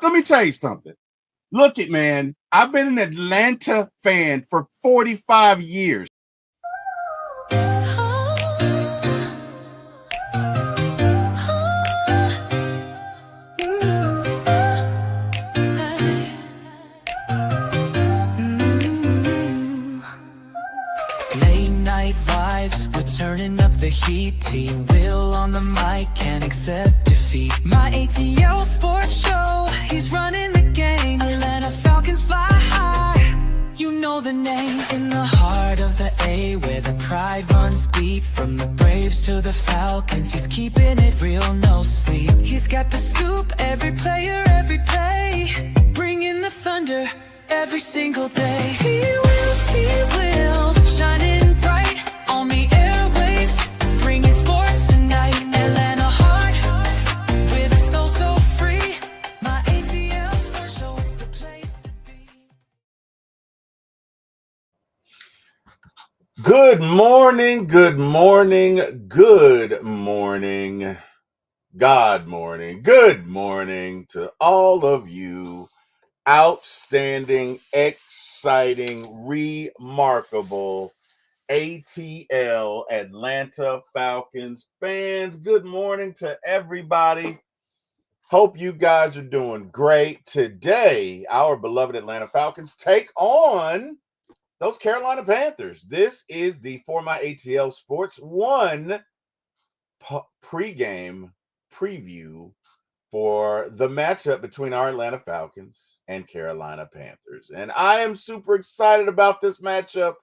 let me tell you something. Look it, man. I've been an Atlanta fan for 45 years. Late night vibes, we're turning up the heat. Team Will on the mic, can't accept defeat. My ATL sports show, he's running the game. Atlanta Falcons fly high, you know the name. In the heart of the A, where the pride runs deep. From the Braves to the Falcons, he's keeping it real, no sleep. He's got the scoop, every player, every play. Bringing the thunder every single day. T-Will, shining bright on the airwaves, bringing sports tonight. Atlanta heart, with a soul so free. My ATL Sports Show, it's the place to be. Good morning, good morning, good morning, God morning, good morning to all of you outstanding, exciting, remarkable ATL Atlanta Falcons fans. Good morning to everybody. Hope you guys are doing great. Today, our beloved Atlanta Falcons take on those Carolina Panthers. This is the For My ATL Sports One pregame preview for the matchup between our Atlanta Falcons and Carolina Panthers. And I am super excited about this matchup.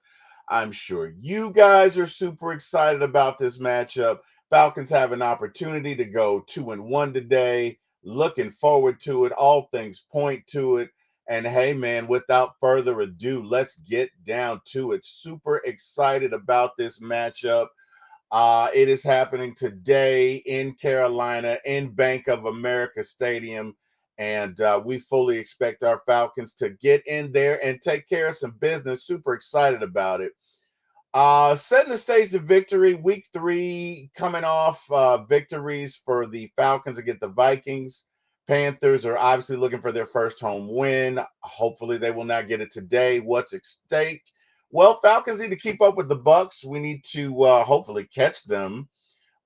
I'm sure you guys are super excited about this matchup. Falcons have an opportunity to go 2-1 today. Looking forward to it. All things point to it. And hey, man, without further ado, let's get down to it. Super excited about this matchup. It is happening today in Carolina in Bank of America Stadium. And we fully expect our Falcons to get in there and take care of some business. Super excited about it. Setting the stage to victory, week 3 coming off victories for the Falcons against the Vikings. Panthers are obviously looking for their first home win. Hopefully they will not get it today. What's at stake? Well, Falcons need to keep up with the Bucs. We need to hopefully catch them.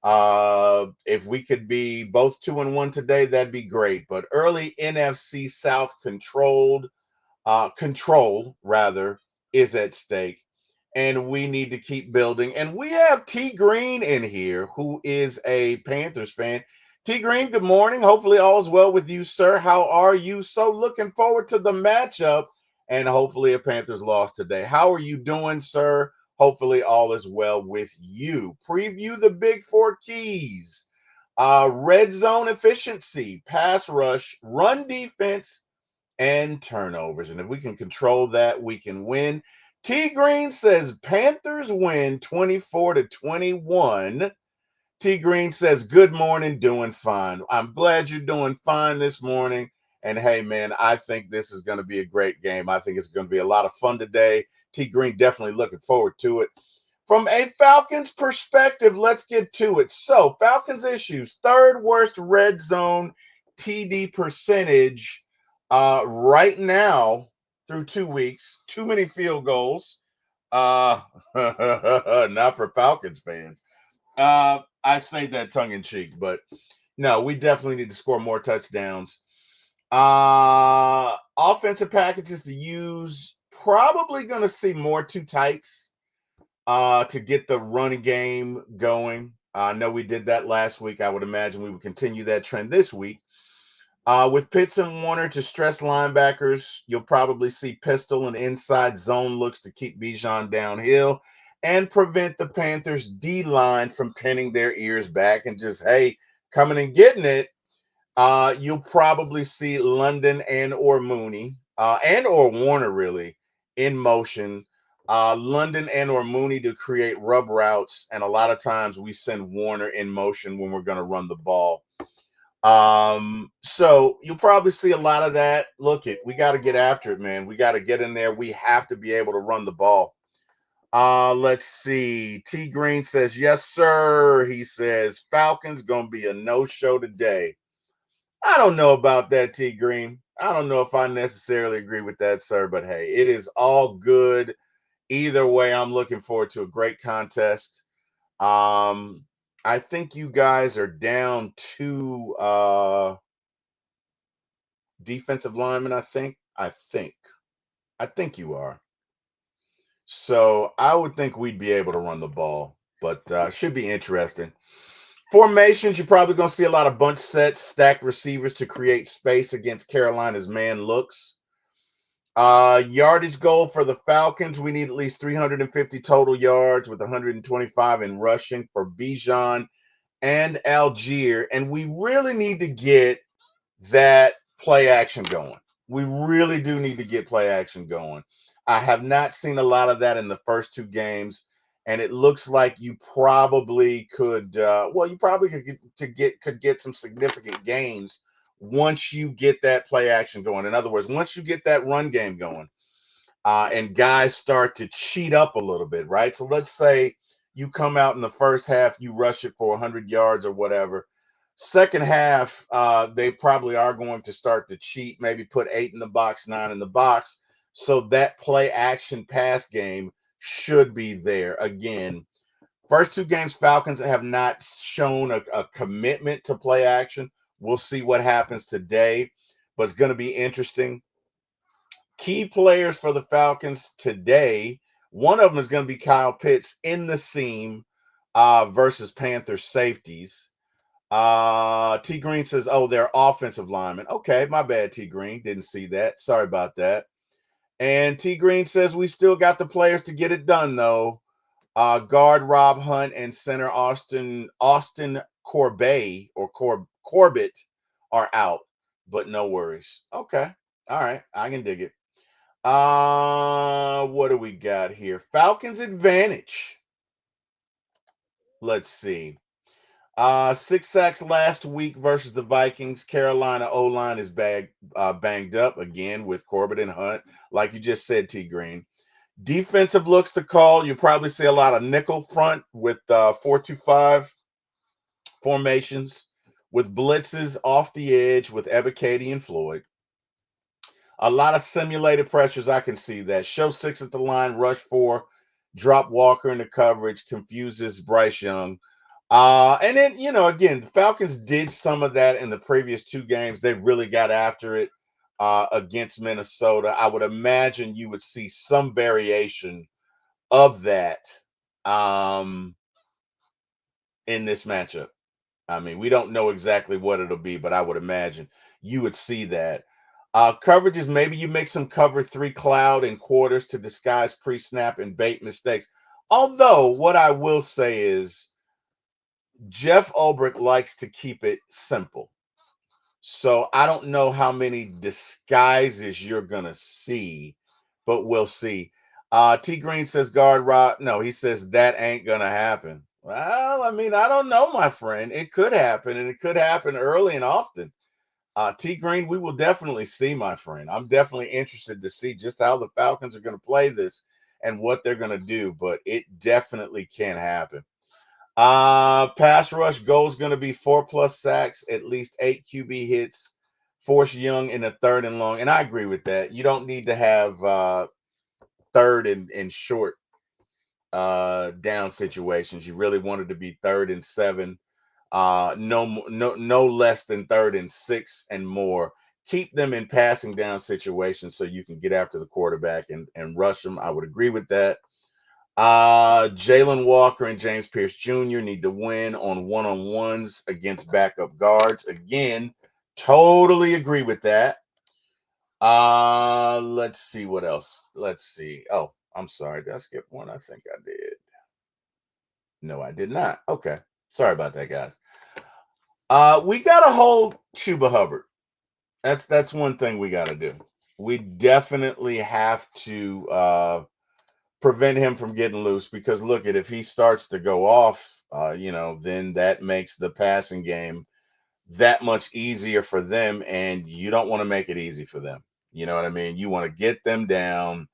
If we could be both 2-1 today, that'd be great. But early NFC South control is at stake. And we need to keep building. And we have T Green in here, who is a Panthers fan. T Green, good morning. Hopefully all is well with you, sir. How are you? So looking forward to the matchup and hopefully a Panthers loss today. How are you doing, sir? Hopefully all is well with you. Preview the big 4 keys. Red zone efficiency, pass rush, run defense, and turnovers. And if we can control that, we can win. T Green says Panthers win 24-21. T Green says, good morning, doing fine. I'm glad you're doing fine this morning. And hey, man, I think this is going to be a great game. I think it's going to be a lot of fun today. T Green definitely looking forward to it. From a Falcons perspective, let's get to it. So, Falcons issues, 3rd worst red zone TD percentage right now through 2 weeks. Too many field goals. Not for Falcons fans. I say that tongue in cheek, but no, we definitely need to score more touchdowns. Offensive packages to use. Probably going to see more 2 tights to get the running game going. I know we did that last week. I would imagine we would continue that trend this week. With Pitts and Warner to stress linebackers, you'll probably see pistol and inside zone looks to keep Bijan downhill and prevent the Panthers' D-line from pinning their ears back and just, hey, coming and getting it. You'll probably see London and or Mooney and or Warner really in motion. London and or Mooney to create rub routes, and a lot of times we send Warner in motion when we're going to run the ball. So you'll probably see a lot of that. Look, we got to get after it, man. We got to get in there. We have to be able to run the ball. Let's see. T Green says, yes, sir. He says, Falcons going to be a no-show today. I don't know about that, T Green. I don't know if I necessarily agree with that, sir, but hey, it is all good. Either way, I'm looking forward to a great contest. Um, I think you guys are down to defensive linemen, I think you are. So I would think we'd be able to run the ball, but should be interesting. Formations, you're probably going to see a lot of bunch sets, stacked receivers to create space against Carolina's man looks. Yardage goal for the Falcons, we need at least 350 total yards with 125 in rushing for Bijan and Algier. And we really need to get that play action going. We really do need to get play action going. I have not seen a lot of that in the first two games, and it looks like you probably could. Well, you probably could get some significant gains once you get that play action going. In other words, once you get that run game going, and guys start to cheat up a little bit, right? So let's say you come out in the first half, you rush it for 100 yards or whatever. Second half, they probably are going to start to cheat, maybe put 8 in the box, 9 in the box. So that play action pass game should be there. Again, first two games, Falcons have not shown a commitment to play action. We'll see what happens today, but it's going to be interesting. Key players for the Falcons today. One of them is going to be Kyle Pitts in the seam versus Panthers safeties. T Green says, "Oh, they're offensive linemen." Okay, my bad, T Green. Didn't see that. Sorry about that. And T Green says we still got the players to get it done though. Guard Rob Hunt and center Austin Corbett Corbett are out, but no worries. Okay, all right, I can dig it. What do we got here? Falcons advantage. Let's see. 6 sacks last week versus the Vikings. Carolina O line is banged up again with Corbett and Hunt, like you just said, T Green. Defensive looks to call. You'll probably see a lot of nickel front with 4-2-5 formations, with blitzes off the edge with Ebiketie and Floyd. A lot of simulated pressures. I can see that. Show 6 at the line, rush 4, drop Walker into coverage, confuses Bryce Young. And then, again, the Falcons did some of that in the previous two games. They really got after it against Minnesota. I would imagine you would see some variation of that um, in this matchup. I mean, we don't know exactly what it'll be, but I would imagine you would see that. Coverages, maybe you make some cover 3 cloud and quarters to disguise pre snap and bait mistakes. Although, what I will say is Jeff Ulbrich likes to keep it simple. So I don't know how many disguises you're going to see, but we'll see. T Green says guard Rod. No, he says that ain't going to happen. Well, I mean, I don't know, my friend. It could happen, and it could happen early and often. T Green, we will definitely see, my friend. I'm definitely interested to see just how the Falcons are going to play this and what they're going to do, but it definitely can happen. Pass rush goal is going to be 4+ sacks, at least 8 QB hits, force Young in the third and long. And I agree with that. You don't need to have third and short down situations. You really wanted to be 3rd and 7, no less than 3rd and 6 and more. Keep them in passing down situations so you can get after the quarterback and rush them. I would agree with that. Jalen Walker and James Pierce Jr. need to win on one-on-ones against backup guards. Again, totally agree with that. Let's see what else. Let's see. Oh, I'm sorry. Did I skip one? I think I did. No, I did not. Okay. Sorry about that, guys. We gotta hold Chuba Hubbard. That's one thing we gotta do. We definitely have to prevent him from getting loose because look at if he starts to go off, then that makes the passing game that much easier for them, and you don't want to make it easy for them. You know what I mean? You want to get them down.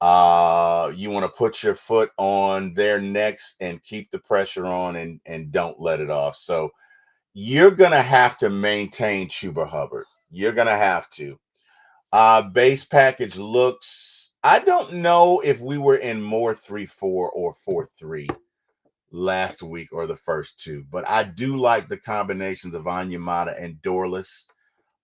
You want to put your foot on their necks and keep the pressure on and don't let it off. So you're gonna have to maintain Chuba Hubbard. You're gonna have to. Base package looks. I don't know if we were in more 3-4 or 4-3 last week or the first two, but I do like the combinations of Anyamata and Dorless.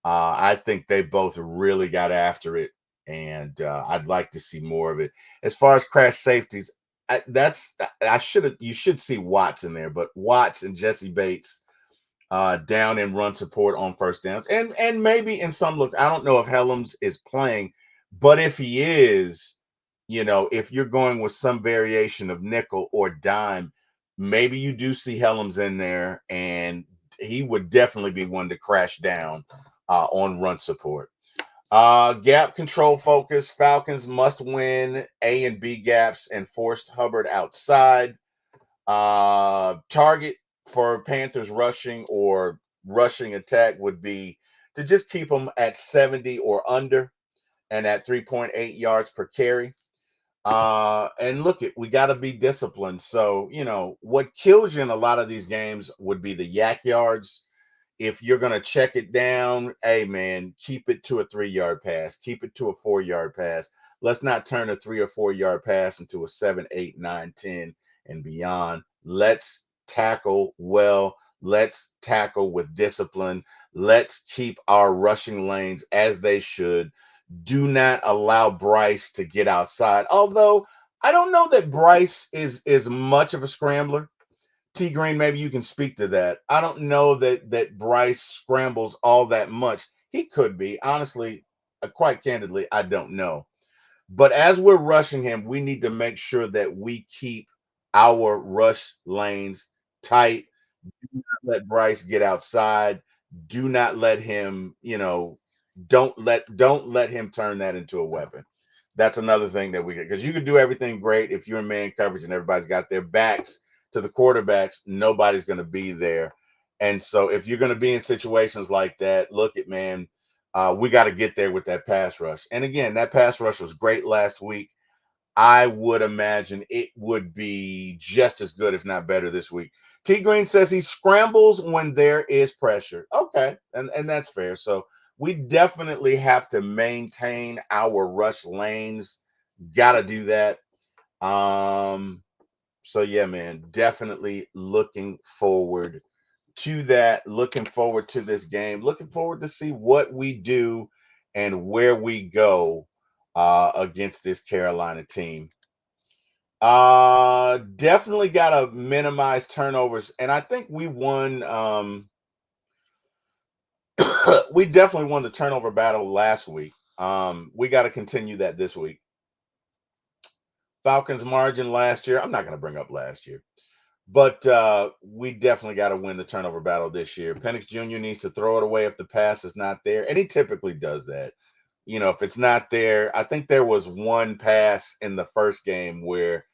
I think they both really got after it, and I'd like to see more of it. As far as crash safeties, I should have you should see Watts in there, but Watts and Jesse Bates down and run support on first downs, and maybe in some looks. I don't know if Helms is playing, but if he is, if you're going with some variation of nickel or dime, maybe you do see Helms in there, and he would definitely be one to crash down on run support. Gap control focus. Falcons must win A and B gaps and forced Hubbard outside. Target for Panthers rushing or rushing attack would be to just keep them at 70 or under and at 3.8 yards per carry. And look, we got to be disciplined. So, what kills you in a lot of these games would be the yak yards. If you're going to check it down, hey, man, keep it to a 3-yard pass, keep it to a 4-yard pass. Let's not turn a 3 or 4 yard pass into a 7, 8, 9, 10, and beyond. Let's tackle well. Let's tackle with discipline. Let's keep our rushing lanes as they should. Do not allow Bryce to get outside. Although I don't know that Bryce is much of a scrambler. T Green, maybe you can speak to that. I don't know that Bryce scrambles all that much. He could be. Honestly, quite candidly, I don't know. But as we're rushing him, we need to make sure that we keep our rush lanes tight. Do not let Bryce get outside. Do not let him, don't let him turn that into a weapon. That's another thing that we get, because you can do everything great if you're in man coverage and everybody's got their backs to the quarterbacks. Nobody's going to be there, and so if you're going to be in situations like that, look at man, we got to get there with that pass rush. And again, that pass rush was great last week. I would imagine it would be just as good, if not better, this week. T Green says he scrambles when there is pressure. Okay, and that's fair. So we definitely have to maintain our rush lanes. Got to do that. Um, so yeah, man, definitely looking forward to that. Looking forward to this game. Looking forward to see what we do and where we go against this Carolina team. Definitely got to minimize turnovers, and I think we won. We definitely won the turnover battle last week. We got to continue that this week. Falcons margin last year. I'm not going to bring up last year, but we definitely got to win the turnover battle this year. Penix Jr. needs to throw it away if the pass is not there, and he typically does that. If it's not there, I think there was one pass in the first game where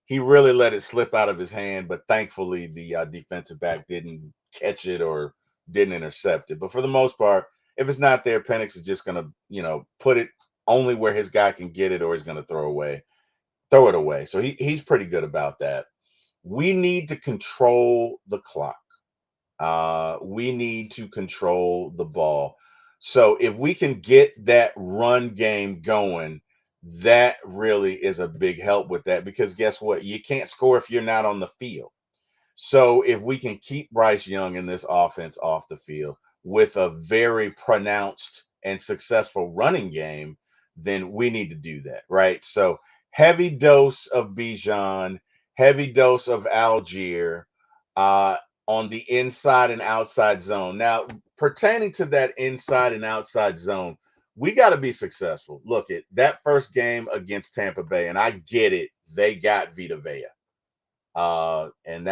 he really let it slip out of his hand, but thankfully the defensive back didn't catch it or didn't intercept it. But for the most part, if it's not there, Penix is just going to, put it only where his guy can get it, or he's going to throw it away. So he's pretty good about that. We need to control the clock. We need to control the ball. So if we can get that run game going, that really is a big help with that, because guess what? You can't score if you're not on the field. So if we can keep Bryce Young in this offense off the field with a very pronounced and successful running game, then we need to do that, right? So heavy dose of Bijan, heavy dose of Algier uh, on the inside and outside zone. Now, pertaining to that inside and outside zone, we got to be successful. Look at that first game against Tampa Bay, and I get it. They got Vita Vea. And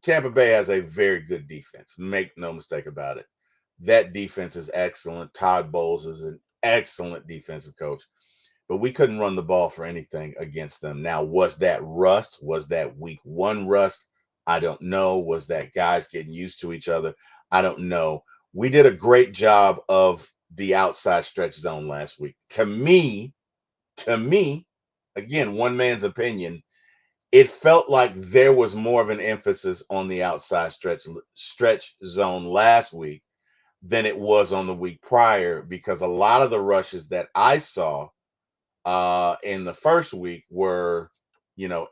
Tampa Bay has a very good defense. Make no mistake about it. That defense is excellent. Todd Bowles is an excellent defensive coach, but we couldn't run the ball for anything against them. Now, was that rust? Was that week one rust? I don't know. Was that guys getting used to each other? I don't know. We did a great job of the outside stretch zone last week. To me, again, one man's opinion, it felt like there was more of an emphasis on the outside stretch zone last week than it was on the week prior, because a lot of the rushes that I saw in the first week were,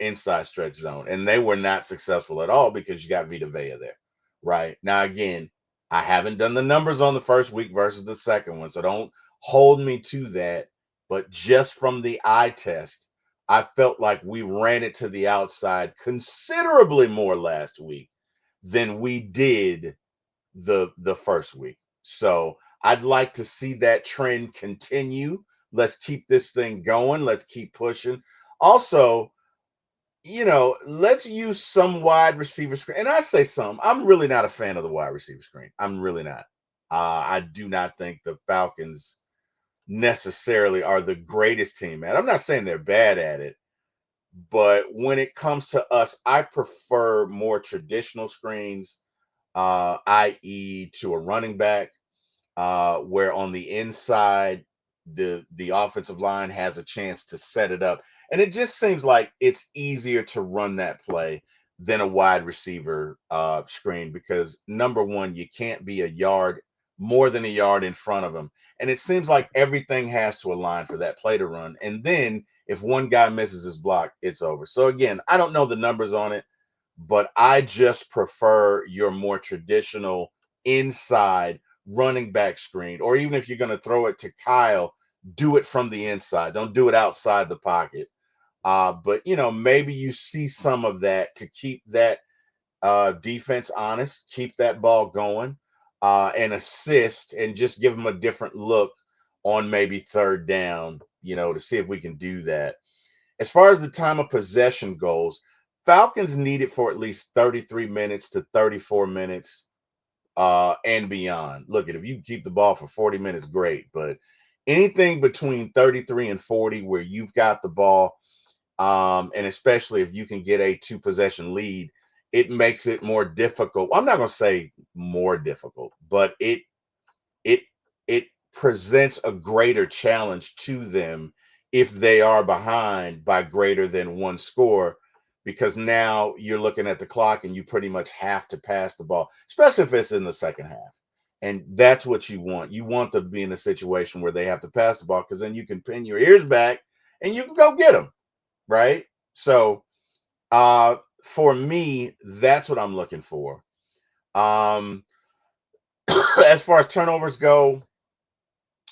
inside stretch zone, and they were not successful at all because you got Vita Vea there. Right now, again, I haven't done the numbers on the first week versus the second one, so don't hold me to that. But just from the eye test, I felt like we ran it to the outside considerably more last week than we did the first week. So I'd like to see that trend continue. Let's keep this thing going. Let's keep pushing. Also, let's use some wide receiver screen. And I say some. I'm really not a fan of the wide receiver screen. I'm really not. I do not think the Falcons necessarily are the greatest team at it. I'm not saying they're bad at it, but when it comes to us, I prefer more traditional screens, i.e., to a running back, where on the inside the offensive line has a chance to set it up, and it just seems like it's easier to run that play than a wide receiver screen, because number one, you can't be a yard more than a yard in front of them, and it seems like everything has to align for that play to run, and then if one guy misses his block, it's over. So again, I don't know the numbers on it, but I just prefer your more traditional inside running back screen, or even if you're going to throw it to Kyle, do it from the inside. Don't do it outside the pocket. But maybe you see some of that to keep that defense honest, keep that ball going, and assist, and just give them a different look on maybe third down. To see if we can do that. As far as the time of possession goes, Falcons need it for at least 33 minutes to 34 minutes and beyond. Look, if you keep the ball for 40 minutes, great. But anything between 33 and 40 where you've got the ball, and especially if you can get a two possession lead, it makes it more difficult. I'm not going to say more difficult, but it it presents a greater challenge to them if they are behind by greater than one score, because now you're looking at the clock and you pretty much have to pass the ball, especially if it's in the second half. And that's what you want. You want to be in a situation where they have to pass the ball, because then you can pin your ears back and you can go get them, right? So for me, that's what I'm looking for. Um, as far as turnovers go,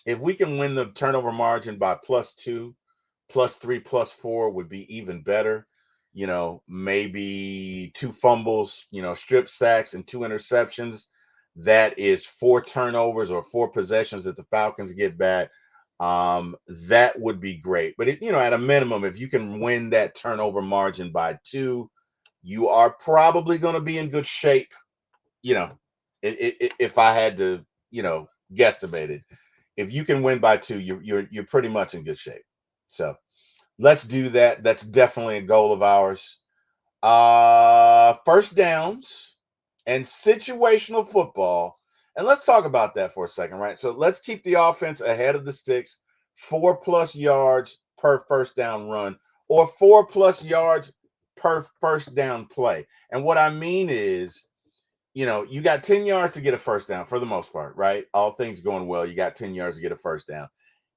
if we can win the turnover margin by +2, +3, +4 would be even better. Maybe two fumbles, strip sacks and two interceptions. That is four turnovers or four possessions that the Falcons get back. That would be great. But at a minimum, if you can win that turnover margin by 2, you are probably going to be in good shape. You know, if I had to, guesstimate it, if you can win by 2, you're pretty much in good shape. So let's do that. That's definitely a goal of ours. First downs and situational football. And let's talk about that for a second, right? So let's keep the offense ahead of the sticks, 4+ yards per first down run, or 4+ yards per first down play. And what I mean is, you got 10 yards to get a first down for the most part, right? All things going well, you got 10 yards to get a first down.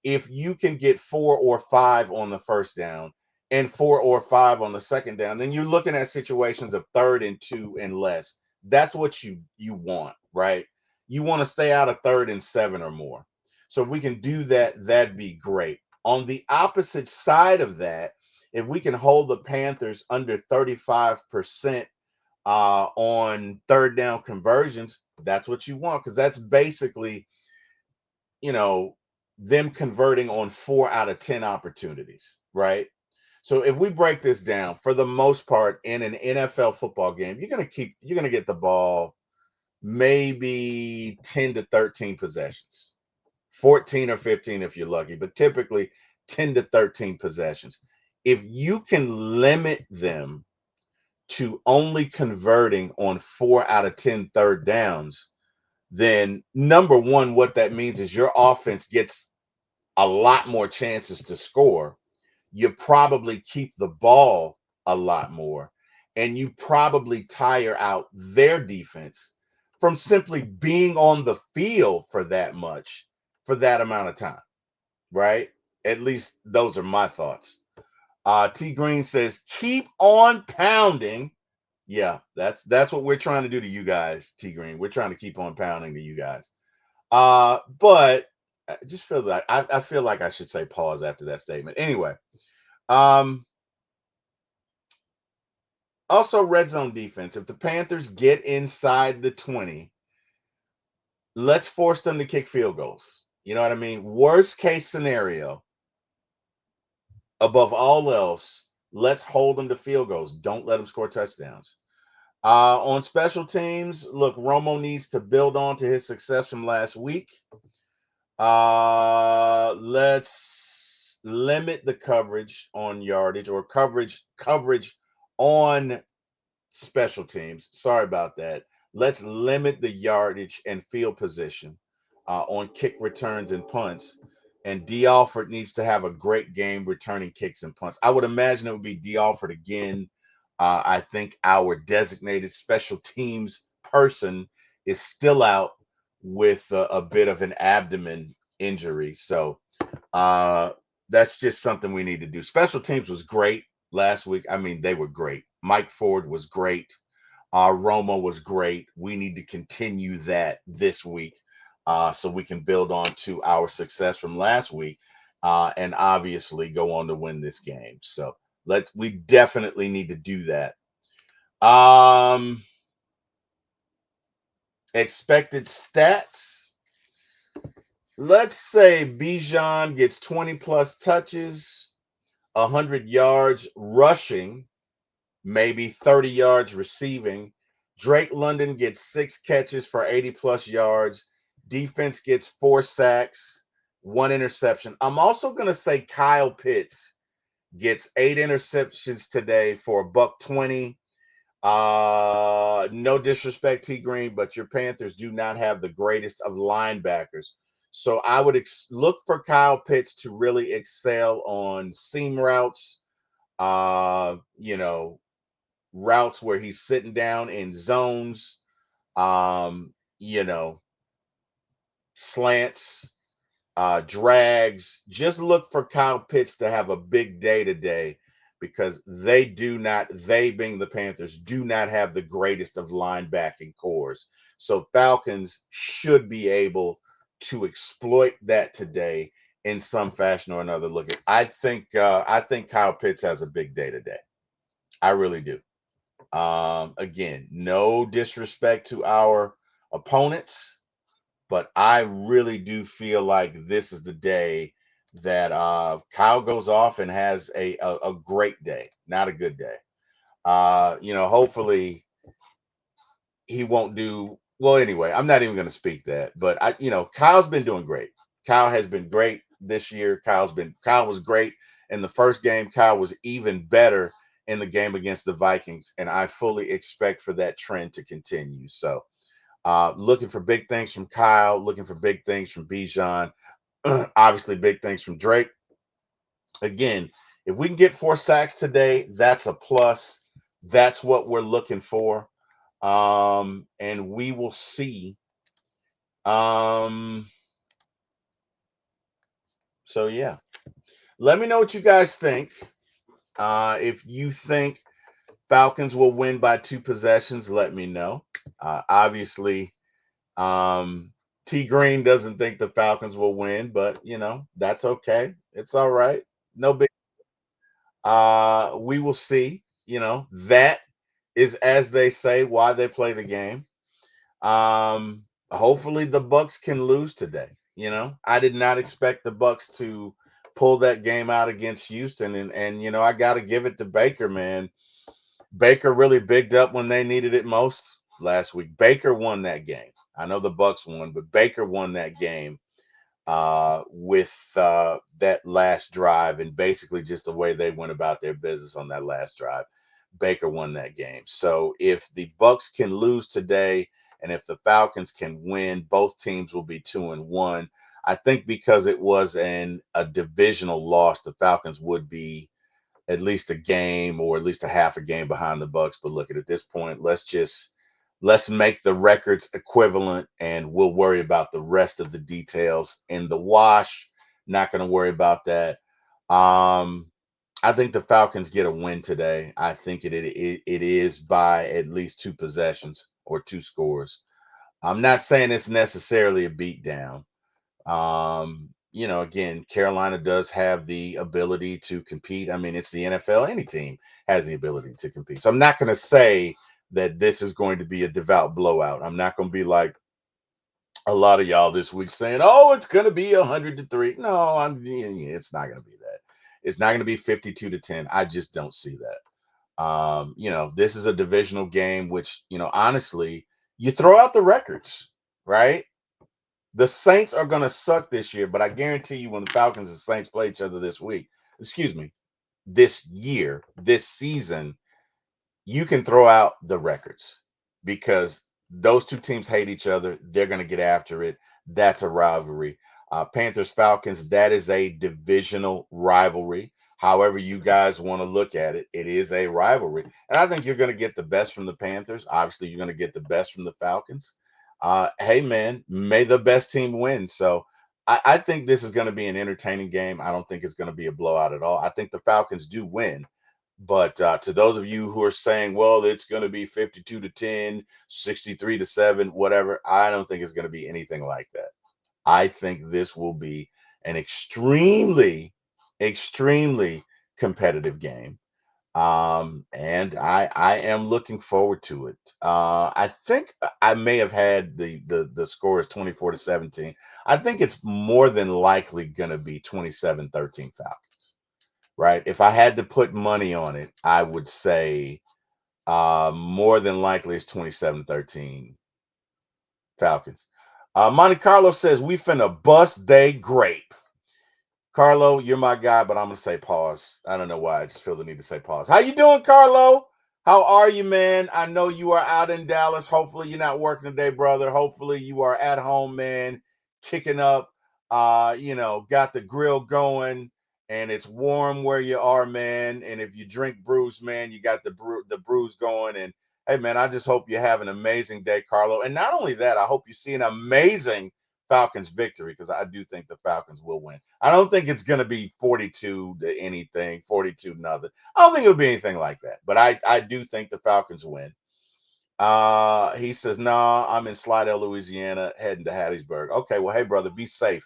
If you can get 4 or 5 on the first down and 4 or 5 on the second down, then you're looking at situations of 3rd and 2 and less. That's what you want, right? You want to stay out of 3rd and 7 or more. So if we can do that, that'd be great. On the opposite side of that, if we can hold the Panthers under 35% on third down conversions, that's what you want, because that's basically, you know, them converting on 4 out of 10 opportunities, right? So if we break this down, for the most part in an NFL football game, you're gonna get the ball maybe 10 to 13 possessions, 14 or 15 if you're lucky, but typically 10 to 13 possessions. If you can limit them to only converting on 4 out of 10 third downs, then number one, what that means is your offense gets a lot more chances to score. You probably keep the ball a lot more. And you probably tire out their defense from simply being on the field for that much, for that amount of time, right? At least those are my thoughts. T Green says, keep on pounding. Yeah, that's what we're trying to do to you guys, T Green. We're trying to keep on pounding to you guys. But I just feel like I feel like I should say pause after that statement. Anyway, um, also red zone defense. If the Panthers get inside the 20, let's force them to kick field goals. You know what I mean? Worst case scenario, above all else, let's hold them to field goals. Don't let them score touchdowns. On special teams, look, Romo needs to build on to his success from last week. Let's limit the coverage on yardage or coverage on special teams. Sorry about that. Let's limit the yardage and field position on kick returns and punts. And D. Alford needs to have a great game returning kicks and punts. I would imagine it would be D. Alford again. I think our designated special teams person is still out with a bit of an abdomen injury. So that's just something we need to do. Special teams was great last week. I mean, they were great. Mike Ford was great. Roma was great. We need to continue that this week so we can build on to our success from last week and obviously go on to win this game. So we definitely need to do that. Expected stats. Let's say Bijan gets 20 plus touches, 100 yards rushing, maybe 30 yards receiving. Drake London gets 6 catches for 80 plus yards. Defense gets 4 sacks, 1 interception. I'm also going to say Kyle Pitts gets 8 interceptions today for $120. No disrespect, T Green, but your Panthers do not have the greatest of linebackers. So I would look for Kyle Pitts to really excel on seam routes, you know, routes where he's sitting down in zones, you know, slants, drags. Just look for Kyle Pitts to have a big day today because they being the Panthers, do not have the greatest of linebacking cores. So Falcons should be able to exploit that today in some fashion or another. Look, I think Kyle Pitts has a big day today. I really do. Again, no disrespect to our opponents, but I really do feel like this is the day that Kyle goes off and has a great day, not a good day. Hopefully he won't do well anyway. I'm not even going to speak that, but Kyle's been doing great. Kyle has been great this year. Kyle was great in the first game. Kyle was even better in the game against the Vikings, and I fully expect for that trend to continue. So looking for big things from Kyle, looking for big things from Bijan, obviously big things from Drake. Again, if we can get 4 sacks today, that's a plus. That's what we're looking for. And we will see. So yeah. Let me know what you guys think. If you think Falcons will win by 2 possessions, let me know. Obviously, T Green doesn't think the Falcons will win, but that's okay. It's all right. No big. We will see. That is, as they say, why they play the game. Hopefully the Bucks can lose today. I did not expect the Bucks to pull that game out against Houston, and I got to give it to Baker, man. Baker really bigged up when they needed it most last week. Baker won that game. I know the Bucks won, but Baker won that game with that last drive and basically just the way they went about their business on that last drive. Baker won that game. So if the Bucks can lose today and if the Falcons can win, both teams will be 2-1. I think because it was a divisional loss, the Falcons would be at least a game or at least a half a game behind the Bucks. But look, at this point, let's make the records equivalent, and we'll worry about the rest of the details in the wash. Not going to worry about that. Um, I think the Falcons get a win today. I think it is by at least two possessions or two scores. I'm not saying it's necessarily a beatdown. Again, Carolina does have the ability to compete. I mean, it's the NFL. Any team has the ability to compete. So I'm not going to say that this is going to be a devout blowout. I'm not going to be like a lot of y'all this week saying, "Oh, it's going to be 100-3." No, it's not going to be that. It's not going to be 52-10. I just don't see that. This is a divisional game, which, honestly, you throw out the records, right? The Saints are going to suck this year, but I guarantee you when the Falcons and Saints play each other this year, this season, you can throw out the records because those two teams hate each other. They're going to get after it. That's a rivalry. Panthers Falcons, that is a divisional rivalry. However, you guys want to look at it, it is a rivalry. And I think you're going to get the best from the Panthers. Obviously, you're going to get the best from the Falcons. Hey, man, may the best team win. So I think this is going to be an entertaining game. I don't think it's going to be a blowout at all. I think the Falcons do win. But to those of you who are saying, well, it's going to be 52-10, 63-7, whatever, I don't think it's going to be anything like that. I think this will be an extremely, extremely competitive game. And I am looking forward to it. I think I may have had the score is 24-17. I think it's more than likely going to be 27-13 Falcons, right? If I had to put money on it, I would say more than likely it's 27-13 Falcons. Monte Carlo says we finna bust they grape. Carlo, you're my guy, but I'm gonna say pause. I don't know why. I just feel the need to say pause. How you doing, Carlo? How are you, man? I know you are out in Dallas. Hopefully you're not working today, brother. Hopefully you are at home, man, kicking up. Got the grill going and it's warm where you are, man. And if you drink brews, man, you got the brews going. And hey, man, I just hope you have an amazing day, Carlo. And not only that, I hope you see an amazing Falcons victory because I do think the Falcons will win. I don't think it's going to be 42 to anything, 42 nothing. I don't think it'll be anything like that, but I do think the Falcons win. He says, "Nah, I'm in Slidell, Louisiana, heading to Hattiesburg." Okay, well, hey, brother, be safe.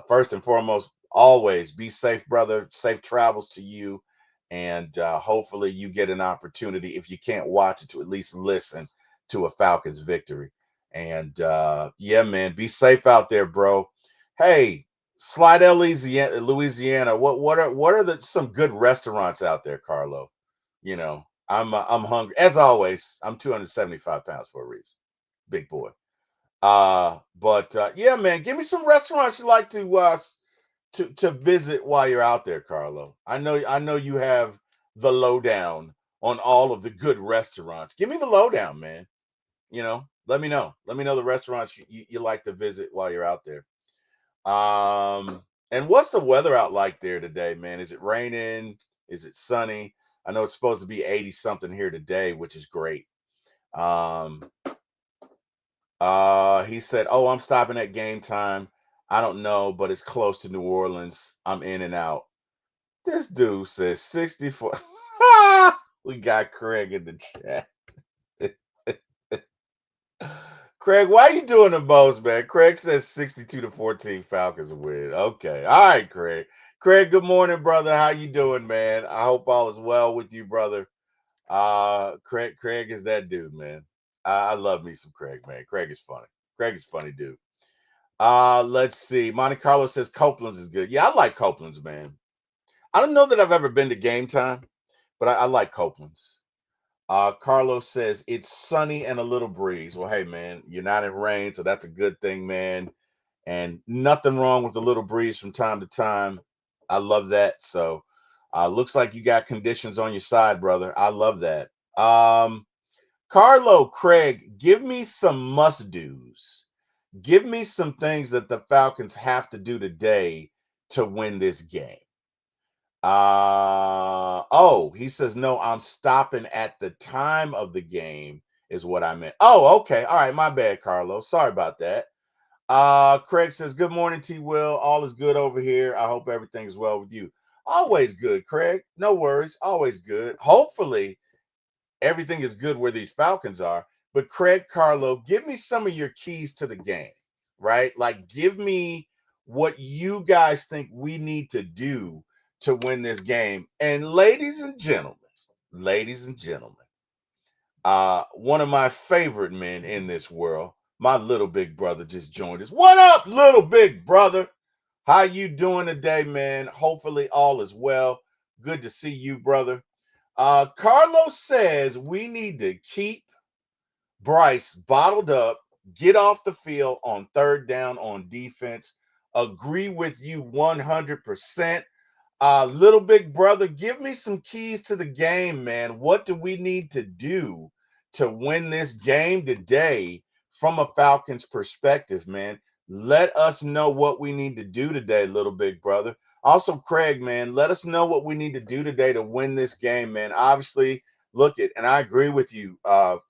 First and foremost, always be safe, brother. Safe travels to you, and hopefully you get an opportunity, if you can't watch it, to at least listen to a Falcons victory. And yeah, man, be safe out there, bro. Hey, Slidell, Louisiana. What are some good restaurants out there, Carlo? I'm hungry as always. I'm 275 pounds for a reason, big boy. But yeah, man, give me some restaurants you like to visit while you're out there, Carlo. I know you have the lowdown on all of the good restaurants. Give me the lowdown, man. Let me know. Let me know the restaurants you like to visit while you're out there. And what's the weather out like there today, man? Is it raining? Is it sunny? I know it's supposed to be 80 something here today, which is great. Um, he said, "Oh, I'm stopping at game time. I don't know, but it's close to New Orleans. I'm in and out." This dude says 64. We got Craig in the chat. Craig, why are you doing the most, man? Craig says 62-14 Falcons win. Okay. All right, Craig. Craig, good morning, brother. How you doing, man? I hope all is well with you, brother. Craig is that dude, man. I love me some Craig, man. Craig is funny. Craig is funny, dude. Let's see. Monte Carlo says Copeland's is good. Yeah, I like Copeland's, man. I don't know that I've ever been to game time, but I like Copeland's. Carlos says it's sunny and a little breeze. Well, hey, man, you're not in rain, so that's a good thing, man. And nothing wrong with a little breeze from time to time. I love that. So looks like you got conditions on your side, brother. I love that. Carlo, Craig, give me some must-dos. Give me some things that the Falcons have to do today to win this game. He says, no, I'm stopping at the time of the game, is what I meant. Oh, okay. All right. My bad, Carlos. Sorry about that. Craig says, good morning, T Will. All is good over here. I hope everything is well with you. Always good, Craig. No worries. Always good. Hopefully, everything is good where these Falcons are. But Craig, Carlo, give me some of your keys to the game, right? Like, give me what you guys think we need to do to win this game. And ladies and gentlemen, one of my favorite men in this world, my little big brother just joined us. What up, little big brother? How you doing today, man? Hopefully all is well. Good to see you, brother. Carlos says we need to keep Bryce bottled up, get off the field on third down on defense. Agree with you 100%. Little big brother, give me some keys to the game, man. What do we need to do to win this game today from a Falcons perspective, man? Let us know what we need to do today, little big brother. Also, Craig, man, let us know what we need to do today to win this game, man. Obviously, look it, and I agree with you,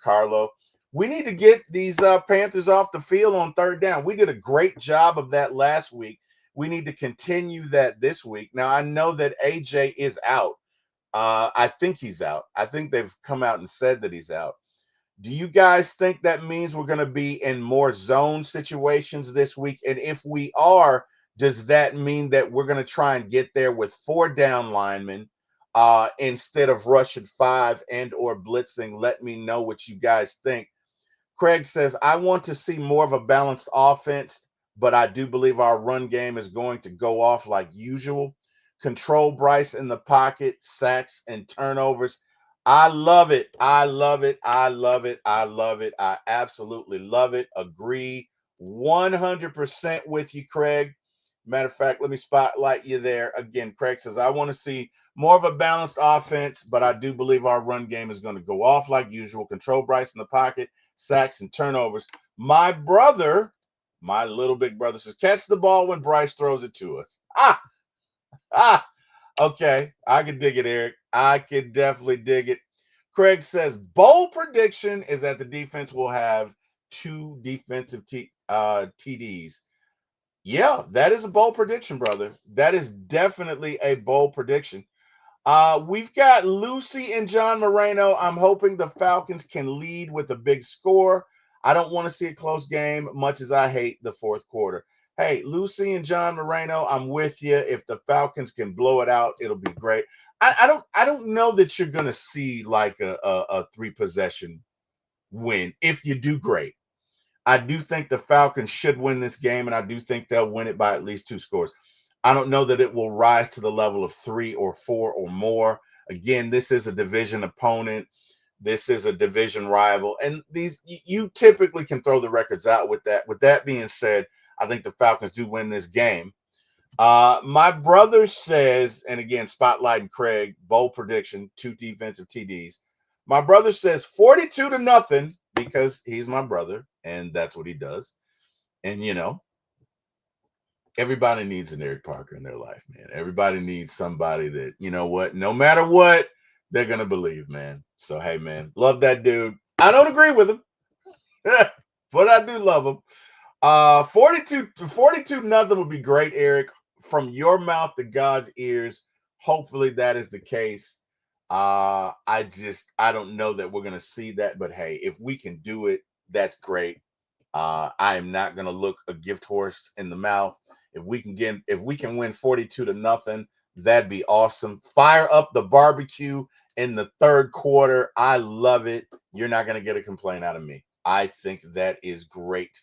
Carlo. We need to get these Panthers off the field on third down. We did a great job of that last week. We need to continue that this week. Now, I know that AJ is out. I think he's out. I think they've come out and said that he's out. Do you guys think that means we're going to be in more zone situations this week? And if we are, does that mean that we're going to try and get there with four down linemen instead of rushing five and or blitzing? Let me know what you guys think. Craig says, I want to see more of a balanced offense, but I do believe our run game is going to go off like usual. Control Bryce in the pocket, sacks and turnovers. I love it. I love it. I love it. I love it. I absolutely love it. Agree 100% with you, Craig. Matter of fact, let me spotlight you there. Again, Craig says, I want to see more of a balanced offense, but I do believe our run game is going to go off like usual. Control Bryce in the pocket, sacks and turnovers. My brother, my little big brother says, catch the ball when Bryce throws it to us. Ah, okay. I can dig it, Eric. I can definitely dig it. Craig says, bold prediction is that the defense will have two defensive TDs. Yeah, that is a bold prediction, brother. That is definitely a bold prediction. We've got Lucy and John Moreno. I'm hoping the Falcons can lead with a big score. I don't want to see a close game, much as I hate the fourth quarter. Hey, Lucy and John Moreno, I'm with you. If the Falcons can blow it out, it'll be great. I don't know that you're gonna see like a three possession win. If you do great, I do think the Falcons should win this game, and I do think they'll win it by at least two scores. I don't know that it will rise to the level of three or four or more. Again, this is a division opponent. This is a division rival. And these you typically can throw the records out with that. With that being said, I think the Falcons do win this game. My brother says, and again, spotlighting Craig, bold prediction, two defensive TDs. My brother says 42 to nothing because he's my brother and that's what he does. And everybody needs an Eric Parker in their life, man. Everybody needs somebody that, you know what, no matter what, they're gonna believe, man. So hey, man, love that dude. I don't agree with him, but I do love him. 42 nothing would be great, Eric. From your mouth to God's ears. Hopefully that is the case. I don't know that we're gonna see that, but hey, if we can do it, that's great. I am not gonna look a gift horse in the mouth. If we can win 42 to nothing, that'd be awesome. Fire up the barbecue in the third quarter. I love it. You're not gonna get a complaint out of me. I think that is great.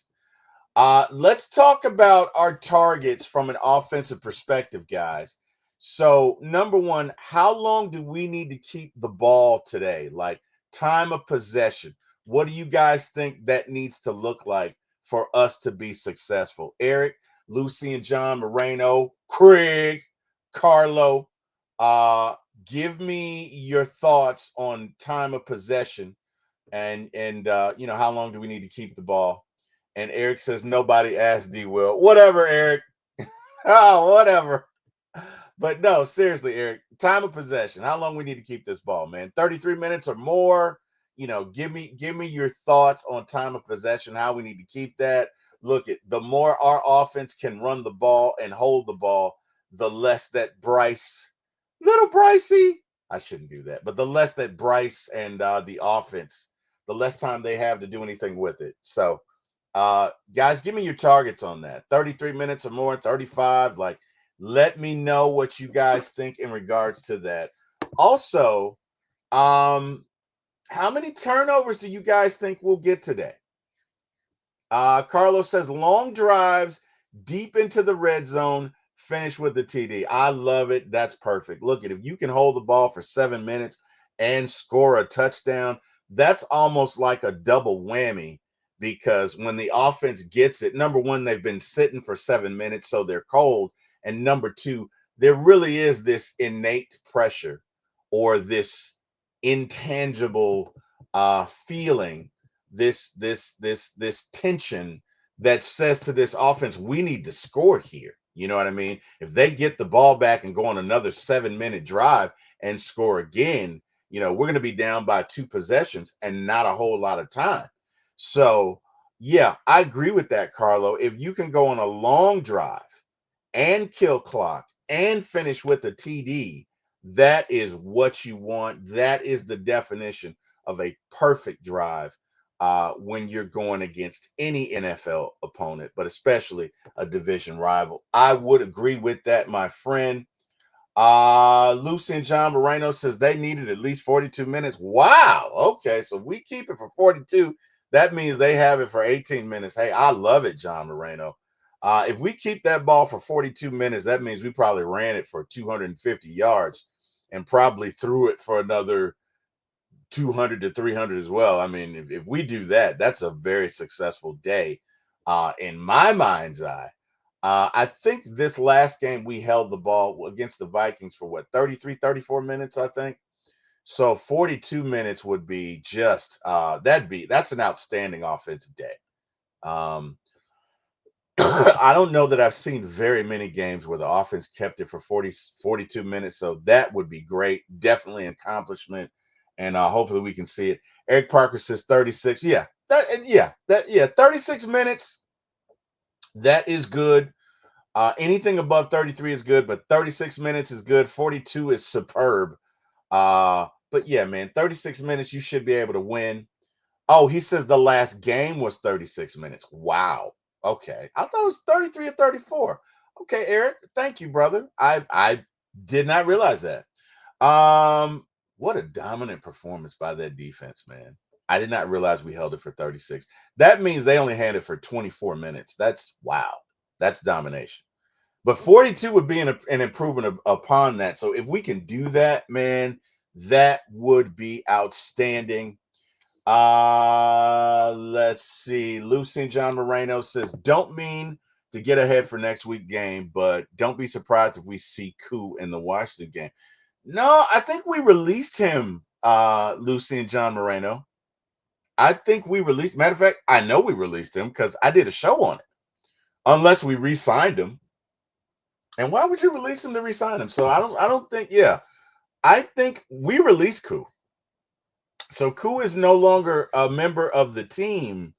Let's talk about our targets from an offensive perspective, guys. So, number one, how long do we need to keep the ball today? Like time of possession. What do you guys think that needs to look like for us to be successful? Eric, Lucy, and John Moreno, Craig, Carlo, uh, give me your thoughts on time of possession and how long do we need to keep the ball? And Eric says nobody asked D Will. Whatever, Eric. Oh, whatever. But no, seriously, Eric, time of possession. How long we need to keep this ball, man? 33 minutes or more. Give me your thoughts on time of possession, how we need to keep that. Look, the more our offense can run the ball and hold the ball, the less that little Brycey, I shouldn't do that, but the less that Bryce and the offense, the less time they have to do anything with it. So, guys, give me your targets on that. 33 minutes or more, 35. Like, let me know what you guys think in regards to that. Also, um, how many turnovers do you guys think we'll get today? Carlos says long drives deep into the red zone, finish with the TD. I love it. That's perfect. Look at if you can hold the ball for 7 minutes and score a touchdown, that's almost like a double whammy because when the offense gets it, number one, they've been sitting for 7 minutes, so they're cold. And number two, there really is this innate pressure or this intangible feeling, this tension that says to this offense, we need to score here. You know what I mean? If they get the ball back and go on another 7 minute drive and score again, we're going to be down by two possessions and not a whole lot of time. So, yeah, I agree with that, Carlo. If you can go on a long drive and kill clock and finish with a TD, that is what you want. That is the definition of a perfect drive when you're going against any NFL opponent, but especially a division rival. I would agree with that, my friend. Lucy and John Moreno says they needed at least 42 minutes. Wow. Okay. So we keep it for 42. That means they have it for 18 minutes. Hey, I love it, John Moreno. If we keep that ball for 42 minutes, that means we probably ran it for 250 yards and probably threw it for another 200 to 300 as well. I mean, if we do that, that's a very successful day in my mind's eye. I think this last game we held the ball against the Vikings for what, 33, 34 minutes, I think. So 42 minutes would be just that's an outstanding offensive day. Um, I don't know that I've seen very many games where the offense kept it for 42 minutes. So that would be great. Definitely an accomplishment. And hopefully we can see it. Eric Parker says 36. Yeah, 36 minutes. That is good. Anything above 33 is good, but 36 minutes is good. 42 is superb. But yeah, man, 36 minutes, you should be able to win. Oh, he says the last game was 36 minutes. Wow. Okay. I thought it was 33 or 34. Okay, Eric. Thank you, brother. I did not realize that. What a dominant performance by that defense, man. I did not realize we held it for 36. That means they only had it for 24 minutes. That's wow. That's domination. But 42 would be an improvement upon that. So if we can do that, man, that would be outstanding. Let's see. Lucy John Moreno says, don't mean to get ahead for next week game, but don't be surprised if we see Koo in the Washington game. No, I think we released him, Lucy and John Moreno. I think we released, matter of fact, I know we released him because I did a show on it. Unless we re-signed him. And why would you release him to re-sign him? So I don't think, yeah. I think we released Koo. So Koo is no longer a member of the team.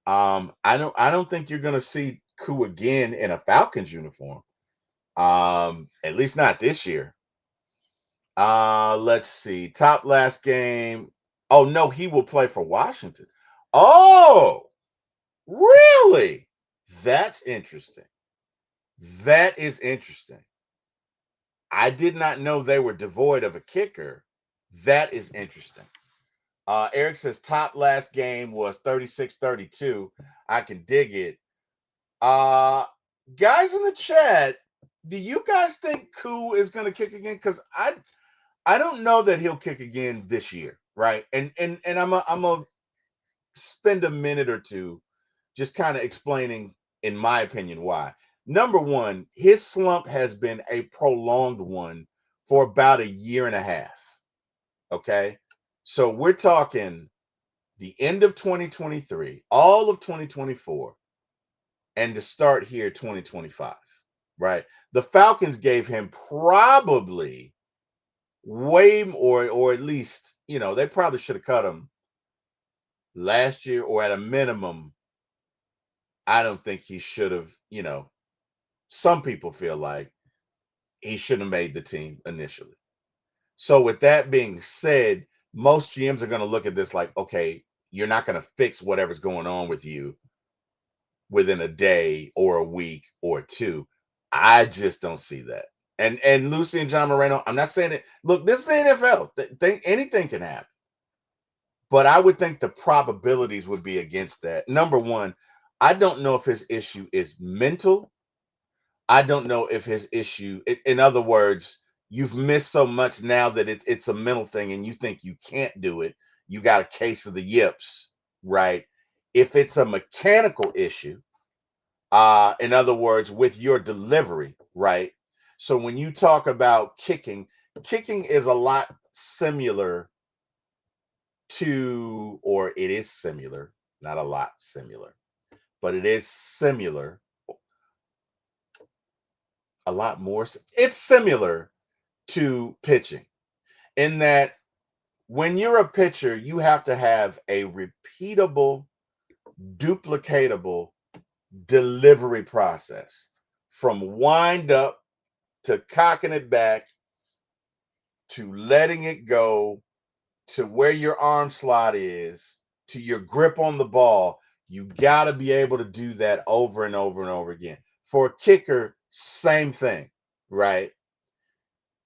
I don't think you're gonna see Koo again in a Falcons uniform. At least not this year. Let's see. Top last game. Oh no, he will play for Washington. Oh, really? That's interesting. That is interesting. I did not know they were devoid of a kicker. That is interesting. Eric says top last game was 36-32. I can dig it. Uh Guys in the chat, do you guys think Koo is gonna kick again? Because I don't know that he'll kick again this year, right? And I'm a spend a minute or two just kind of explaining, in my opinion, why. Number one, his slump has been a prolonged one for about a year and a half. Okay. So we're talking the end of 2023, all of 2024, and to start here 2025. right? The Falcons gave him probably way more, or at least, they probably should have cut him last year, or at a minimum, I don't think he should have, some people feel like he shouldn't have made the team initially. So, with that being said, most GMs are going to look at this like, okay, you're not going to fix whatever's going on with you within a day or a week or two. I just don't see that. And Lucy and John Moreno, I'm not saying it. Look, this is the NFL. Anything can happen. But I would think the probabilities would be against that. Number one, I don't know if his issue is mental. I don't know if his issue, in other words, you've missed so much now that it's a mental thing and you think you can't do it. You got a case of the yips, right? If it's a mechanical issue, in other words, with your delivery, right? So when you talk about kicking is a lot similar to, or it is similar, not a lot similar, but it is similar, a lot more. It's similar to pitching in that when you're a pitcher, you have to have a repeatable, duplicatable delivery process from wind up to cocking it back to letting it go to where your arm slot is to your grip on the ball. You got to be able to do that over and over and over again. For a kicker, same thing, right?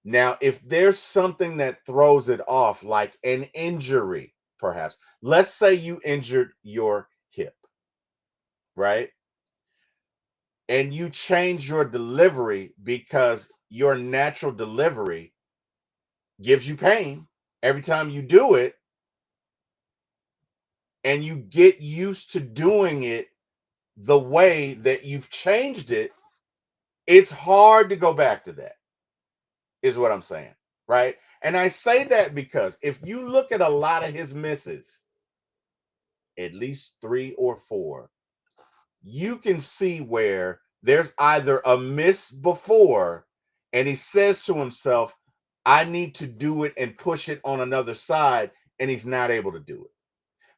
Now, if there's something that throws it off, like an injury, perhaps, let's say you injured your hip, right? And you change your delivery because your natural delivery gives you pain every time you do it, and you get used to doing it the way that you've changed it, it's hard to go back to that, is what I'm saying, right? And I say that because if you look at a lot of his misses, at least 3 or 4, you can see where there's either a miss before and he says to himself, I need to do it and push it on another side, and he's not able to do it.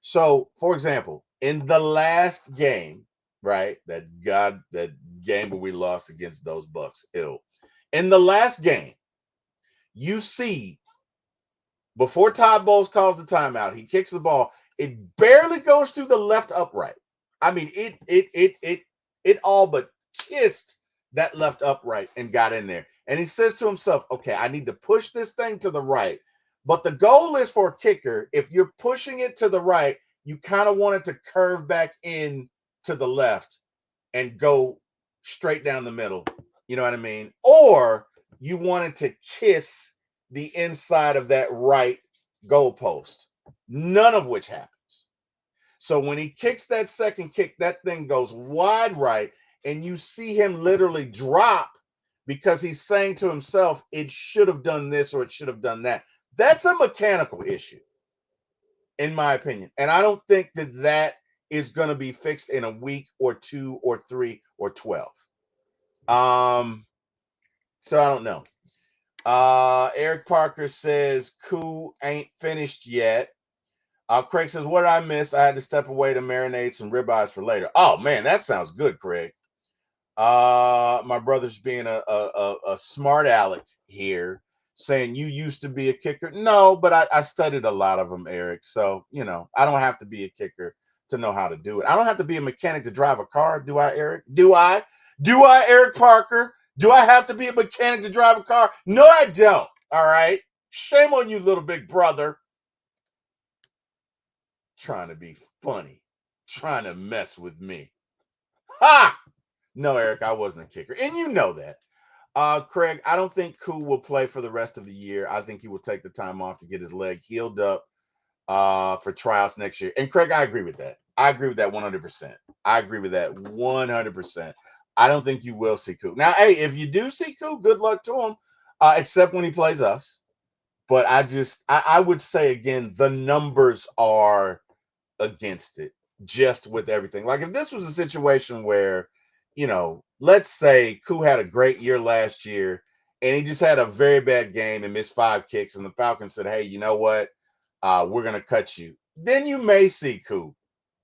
So, for example, in the last game, right, that game where we lost against those Bucks, in the last game, you see before Todd Bowles calls the timeout, he kicks the ball. It barely goes through the left upright. I mean, it all but kissed that left upright and got in there. And he says to himself, okay, I need to push this thing to the right. But the goal is for a kicker, if you're pushing it to the right, you kind of want it to curve back in to the left and go straight down the middle. You know what I mean? Or you want it to kiss the inside of that right goalpost, none of which happens. So when he kicks that second kick, that thing goes wide right, and you see him literally drop because he's saying to himself, it should have done this or it should have done that. That's a mechanical issue, in my opinion. And I don't think that is going to be fixed in a week or 2 or 3 or 12. So I don't know. Eric Parker says, Koo ain't finished yet. Craig says, what did I miss? I had to step away to marinate some ribeyes for later. Oh, man, that sounds good, Craig. My brother's being a smart aleck here, saying you used to be a kicker. No, but I studied a lot of them, Eric. So, I don't have to be a kicker to know how to do it. I don't have to be a mechanic to drive a car. Do I, Eric? Do I, Eric Parker? Do I have to be a mechanic to drive a car? No, I don't. All right. Shame on you, little big brother. Trying to be funny. Trying to mess with me. Ha! No, Eric, I wasn't a kicker. And you know that. Craig, I don't think Koo will play for the rest of the year. I think he will take the time off to get his leg healed up for tryouts next year. And Craig, I agree with that. I agree with that 100%. I agree with that 100%. I don't think you will see Koo. Now, hey, if you do see Koo, good luck to him, except when he plays us. But I would say, again, the numbers are against it, just with everything. Like if this was a situation where, let's say Koo had a great year last year and he just had a very bad game and missed 5 kicks, and the Falcons said, hey, you know what? We're going to cut you. Then you may see Koo,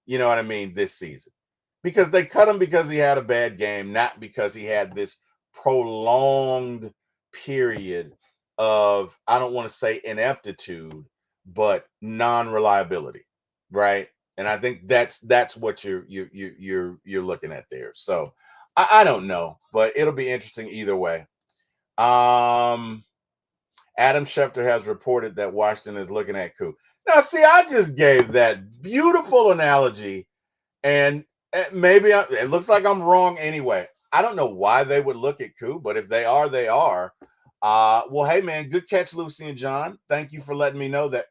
you know what I mean, this season. Because they cut him because he had a bad game, not because he had this prolonged period of, I don't want to say ineptitude, but non-reliability, right? And I think that's what you're looking at there. So I don't know, but it'll be interesting either way. Um, Adam Schefter has reported that Washington is looking at Koo. Now, see, I just gave that beautiful analogy, and maybe it looks like I'm wrong anyway. I don't know why they would look at Koo, but if they are, they are. Well, hey, man, good catch, Lucy and John. Thank you for letting me know that.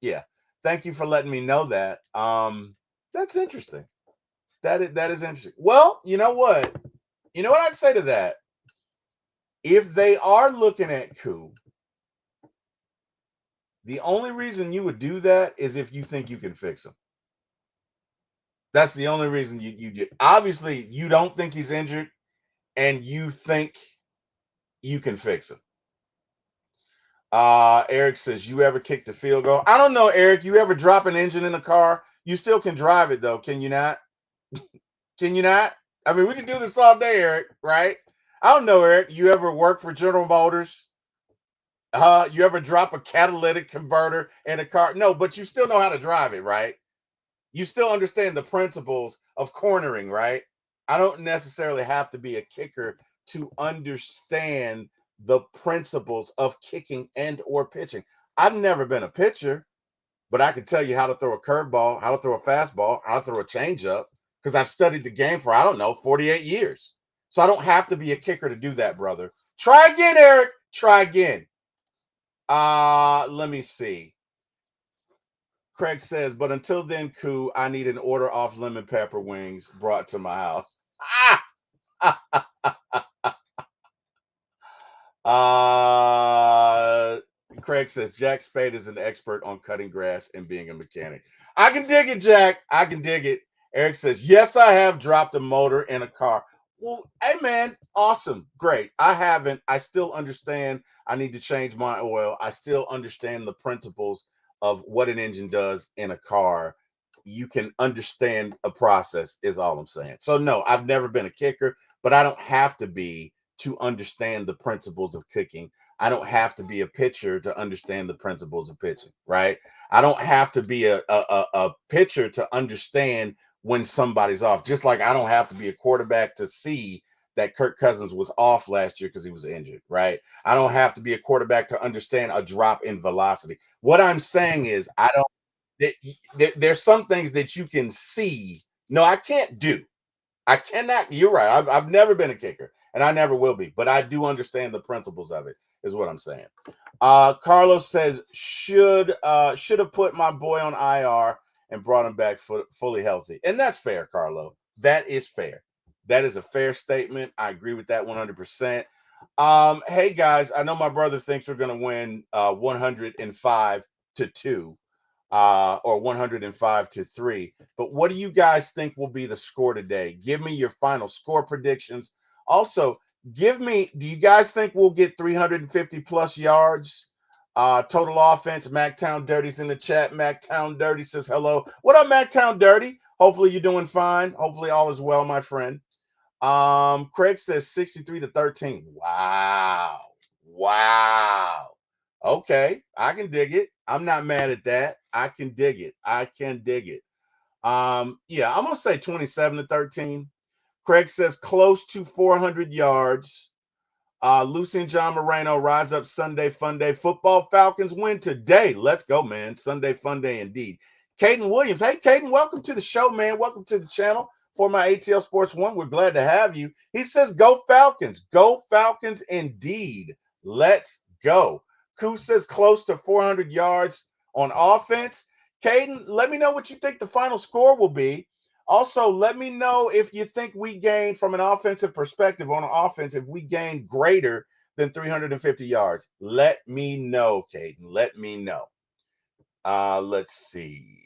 Yeah, thank you for letting me know that. That's interesting. That is interesting. Well, you know what? You know what I'd say to that? If they are looking at Koo, the only reason you would do that is if you think you can fix him. That's the only reason you do. Obviously, you don't think he's injured, and you think you can fix him. Eric says, you ever kicked a field goal? I don't know, Eric. You ever drop an engine in a car? You still can drive it though, can you not? Can you not? I mean, we can do this all day, Eric, right? I don't know, Eric. You ever work for General Motors? You ever drop a catalytic converter in a car? No, but you still know how to drive it, right? You still understand the principles of cornering, right? I don't necessarily have to be a kicker to understand the principles of kicking and or pitching. I've never been a pitcher, but I can tell you how to throw a curveball, how to throw a fastball, how to throw a changeup, because I've studied the game for, I don't know, 48 years. So I don't have to be a kicker to do that, brother. Try again, Eric. Try again. Let me see. Craig says, but until then, Koo, I need an order off lemon pepper wings brought to my house. uh, Craig says, Jack Spade is an expert on cutting grass and being a mechanic. I can dig it, Jack. I can dig it. Eric says, yes, I have dropped a motor in a car. Well, hey, man, awesome. Great. I haven't. I still understand I need to change my oil. I still understand the principles of what an engine does in a car. You can understand a process, is all I'm saying. So, no, I've never been a kicker, but I don't have to be to understand the principles of kicking. I don't have to be a pitcher to understand the principles of pitching, right? I don't have to be a pitcher to understand when somebody's off. Just like I don't have to be a quarterback to see that Kirk Cousins was off last year because he was injured, right? I don't have to be a quarterback to understand a drop in velocity. What I'm saying is, I don't. There's some things that you can see. No, I can't do. I cannot. You're right. I've never been a kicker, and I never will be. But I do understand the principles of it. Is what I'm saying. Carlos says should have put my boy on IR and brought him back fully healthy, and that's fair, Carlo. That is fair. That is a fair statement. I agree with that 100%. Hey guys, I know my brother thinks we're going to win 105-2 or 105-3. But what do you guys think will be the score today? Give me your final score predictions. Also, give me, do you guys think we'll get 350 plus yards? Total offense. Mactown Dirty's in the chat. Mactown Dirty says hello. What up, Mactown Dirty? Hopefully you're doing fine. Hopefully all is well, my friend. Craig says 63-13. Wow. Wow. Okay, I can dig it. I'm not mad at that. I can dig it. I can dig it. Yeah, I'm gonna say 27-13. Craig says close to 400 yards. Lucy and John Moreno, rise up Sunday fun day. Football Falcons win today. Let's go, man. Sunday fun day indeed. Caden Williams. Hey, Caden, welcome to the show, man. Welcome to the channel for my ATL Sports One. We're glad to have you. He says, go Falcons. Go Falcons indeed. Let's go. Koo says close to 400 yards on offense. Caden, let me know what you think the final score will be. Also, let me know if you think we gained from an offensive perspective on offense, if we gained greater than 350 yards. Let me know, Caden. Let me know. Let's see.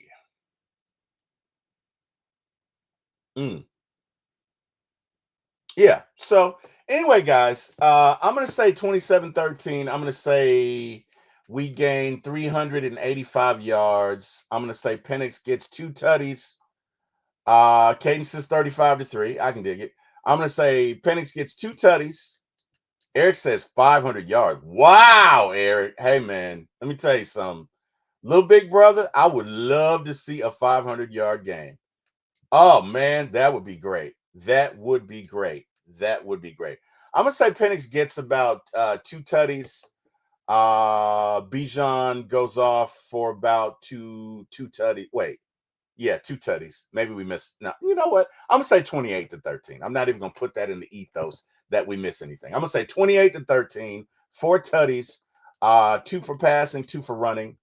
Yeah. So anyway, guys, I'm gonna say 27-13. I'm gonna say we gain 385 yards. I'm gonna say Penix gets two tutties. Caden says 35-3. I can dig it. I'm gonna say Penix gets two tutties. Eric says 500 yards. Wow, Eric. Hey man, let me tell you something. Little big brother, I would love to see a 500-yard game. Oh man, that would be great. That would be great. That would be great. I'm gonna say Penix gets about two tutties. Bijan goes off for about two tutties. Wait, yeah, two tutties. Maybe we missed. No, you know what? I'm gonna say 28-13. I'm not even gonna put that in the ethos that we miss anything. I'm gonna say 28-13, four tutties, two for passing, two for running.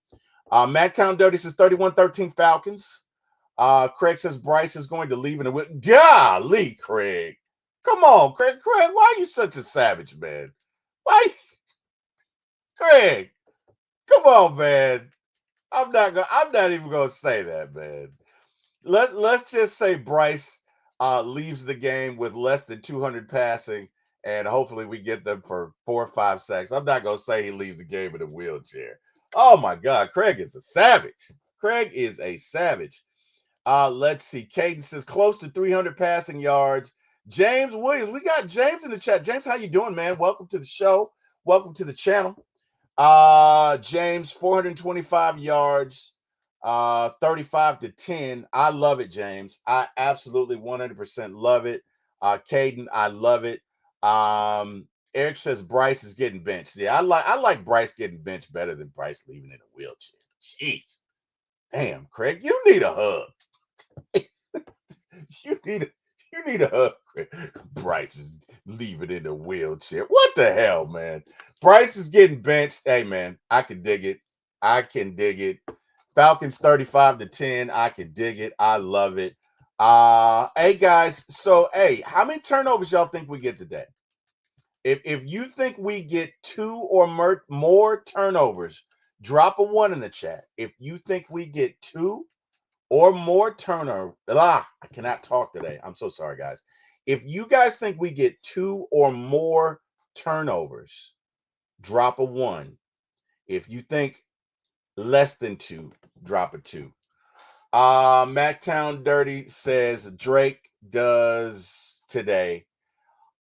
Mactown Dirty says 31-13 Falcons. Craig says Bryce is going to leave in a whip. Golly, Craig. Come on, Craig. Craig, why are you such a savage, man? Why, Craig? Come on, man. I'm not even gonna say that, man. Let's just say Bryce leaves the game with less than 200 passing, and hopefully we get them for 4 or 5 sacks. I'm not gonna say he leaves the game in a wheelchair. Oh my God, Craig is a savage. Craig is a savage. Let's see. Caden says close to 300 passing yards. James Williams, we got James in the chat. James, how you doing, man? Welcome to the show. Welcome to the channel. James, 425 yards, 35-10. I love it, James. I absolutely 100% love it. Caden, I love it. Eric says Bryce is getting benched. Yeah, I like Bryce getting benched better than Bryce leaving in a wheelchair. Jeez. Damn, Craig, you need a hug. You need a you need a hug. Bryce is leaving in a wheelchair. What the hell, man? Bryce is getting benched. Hey, man, I can dig it. I can dig it. Falcons 35-10. I can dig it. I love it. Hey guys. So, hey, how many turnovers y'all think we get today? If you think we get two or more turnovers, drop a one in the chat. If you think we get two or more turnover. I cannot talk today. I'm so sorry, guys. If you guys think we get two or more turnovers, drop a one. If you think less than two, drop a two. Mactown Dirty says Drake does today.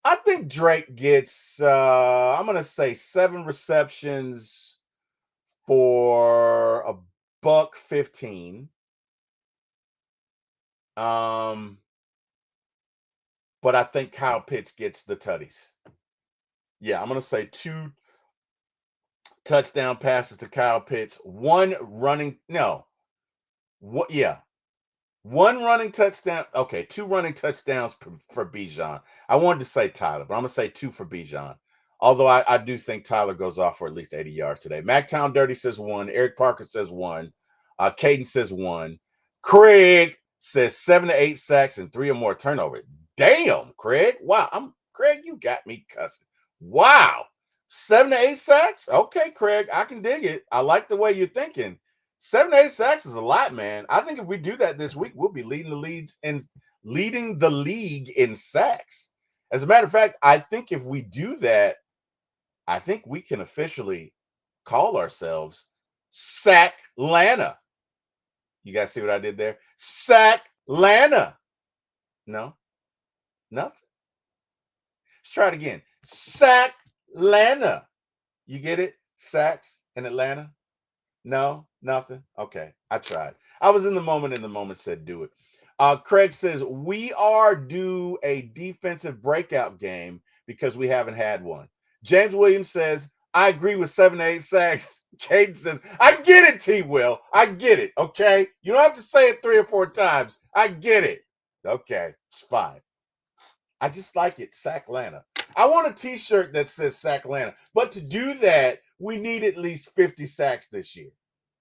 I think Drake gets I'm gonna say 7 receptions for a $115. But I think Kyle Pitts gets the tutties. Yeah, I'm gonna say 2 touchdown passes to Kyle Pitts, one running no, what? Yeah, one running touchdown. Okay, two running touchdowns for Bijan. I wanted to say Tyler, but I'm gonna say two for Bijan. Although I do think Tyler goes off for at least 80 yards today. Mactown Dirty says one. Eric Parker says one. Caden says one. Craig says 7 to 8 sacks and three or more turnovers. Damn, Craig. Wow. Craig, you got me cussing. Wow. 7 to 8 sacks? Okay, Craig, I can dig it. I like the way you're thinking. 7 to 8 sacks is a lot, man. I think if we do that this week, we'll be leading the league in sacks. As a matter of fact, I think if we do that, I think we can officially call ourselves Sack Lana. You guys see what I did there? Sack Lana. No, nothing. Let's try it again. Sack Lana. You get it? Sacks in Atlanta. No, nothing. Okay, I tried. I was in the moment, and the moment said do it. Craig says we are due a defensive breakout game because we haven't had one. James Williams says I agree with 7 to 8 sacks. Caden says I get it, T. Will. I get it. Okay, you don't have to say it 3 or 4 times. I get it. Okay, it's fine. I just like it, Sack Lana. I want a T-shirt that says Sack Lana, but to do that, we need at least 50 sacks this year,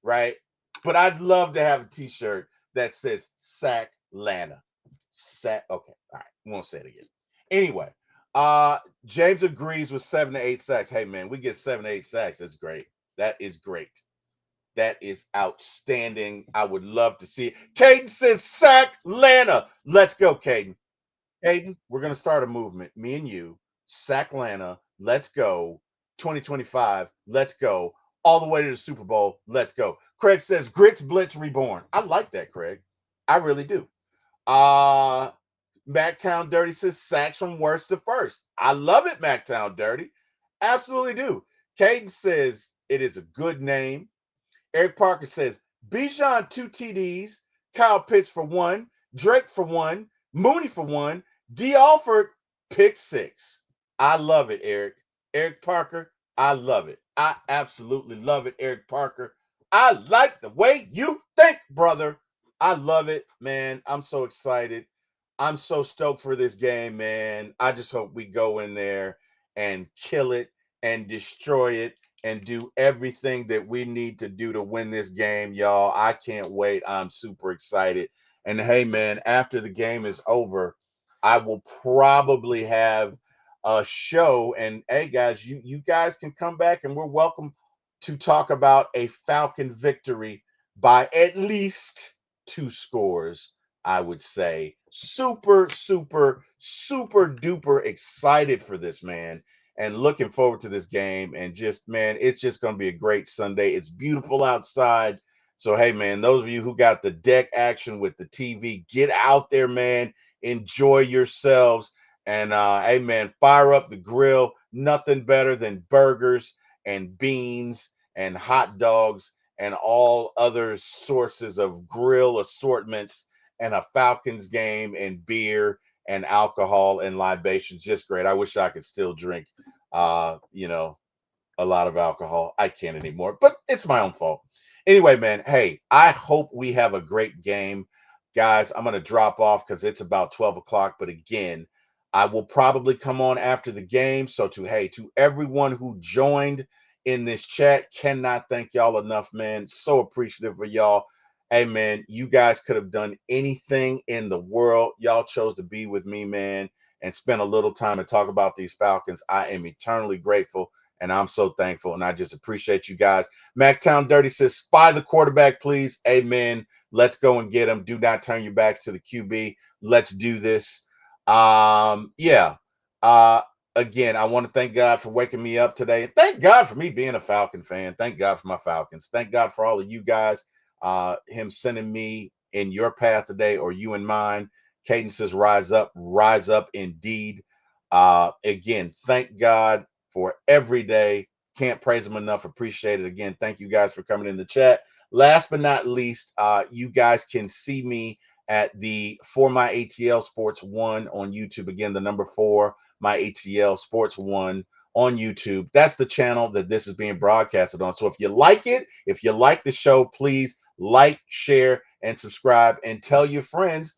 right? But I'd love to have a T-shirt that says Sack Lana. Sack. Okay, all right, we won't say it again. Anyway, James agrees with 7 to 8 sacks. Hey man, we get 7 to 8 sacks. That's great. That is great. That is outstanding. I would love to see it. Caden says Sack Lana. Let's go, Caden. Hayden, we're going to start a movement. Me and you, Sacklanta, let's go. 2025, let's go. All the way to the Super Bowl, let's go. Craig says, Grits Blitz Reborn. I like that, Craig. I really do. Mactown Dirty says, sacks from worst to first. I love it, Mactown Dirty. Absolutely do. Caden says, it is a good name. Eric Parker says, Bijan 2 TDs, Kyle Pitts for 1, Drake for 1, Mooney for 1, D. Alford, pick 6. I love it, Eric. Eric Parker, I love it. I absolutely love it, Eric Parker. I like the way you think, brother. I love it, man. I'm so excited. I'm so stoked for this game, man. I just hope we go in there and kill it and destroy it and do everything that we need to do to win this game, y'all. I can't wait. I'm super excited. And hey, man, after the game is over, I will probably have a show. And hey, guys, you guys can come back and we're welcome to talk about a Falcon victory by at least 2 scores, I would say. Super, super, super duper excited for this, man. And looking forward to this game. And just, man, it's just going to be a great Sunday. It's beautiful outside. So, hey, man, those of you who got the deck action with the TV, get out there, man. Enjoy yourselves. And, hey, man, fire up the grill. Nothing better than burgers and beans and hot dogs and all other sources of grill assortments and a Falcons game and beer and alcohol and libations. Just great. I wish I could still drink, a lot of alcohol. I can't anymore, but it's my own fault. Anyway, man, hey, I hope we have a great game. Guys, I'm going to drop off because it's about 12 o'clock. But again, I will probably come on after the game. So to everyone who joined in this chat, cannot thank y'all enough, man. So appreciative of y'all. Hey, man, you guys could have done anything in the world. Y'all chose to be with me, man, and spend a little time and talk about these Falcons. I am eternally grateful, and I'm so thankful, and I just appreciate you guys. Mactown Dirty says, spy the quarterback, please. Amen. Let's go and get him. Do not turn your back to the QB. Let's do this. Again, I want to thank God for waking me up today. Thank God for me being a Falcon fan. Thank God for my Falcons. Thank God for all of you guys. Him sending me in your path today or you in mine. Caden says, rise up indeed. Again, thank God for every day. Can't praise him enough. Appreciate it. Again, thank you guys for coming in the chat. Last but not least, you guys can see me at the For My ATL Sports 1 on YouTube. Again, the number 4 My ATL Sports 1 on YouTube. That's the channel that this is being broadcasted on. So if you like it, if you like the show, please like, share, and subscribe, and tell your friends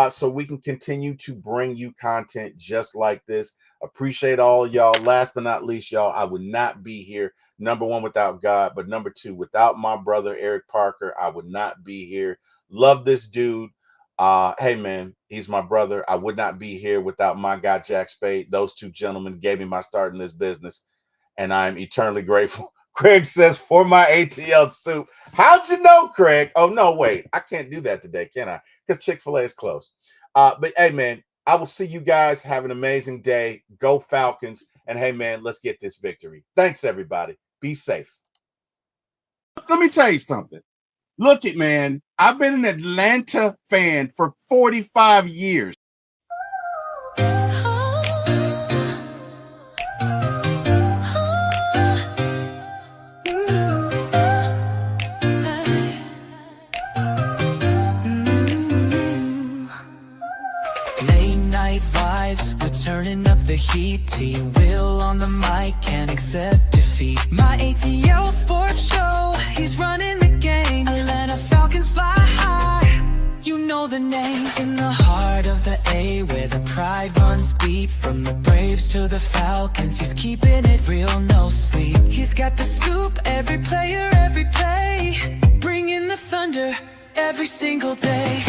so we can continue to bring you content just like this. Appreciate all of y'all. Last but not least, y'all, I would not be here, number 1, without God, but number 2, without my brother, Eric Parker, I would not be here. Love this dude. Hey, man, he's my brother. I would not be here without my guy, Jack Spade. Those 2 gentlemen gave me my start in this business, and I'm eternally grateful. Craig says, for my ATL soup. How'd you know, Craig? Oh, no, wait. I can't do that today, can I? Because Chick-fil-A is closed. But, hey, man, I will see you guys. Have an amazing day. Go Falcons. And, hey, man, let's get this victory. Thanks, everybody. Be safe. Let me tell you something. Look it, man. I've been an Atlanta fan for 45 years. Turning up the heat, T-Will on the mic, can't accept defeat. My ATL sports show, he's running the game. Atlanta Falcons fly high, you know the name. In the heart of the A, where the pride runs deep. From the Braves to the Falcons, he's keeping it real, no sleep. He's got the scoop, every player, every play, bringing the thunder every single day.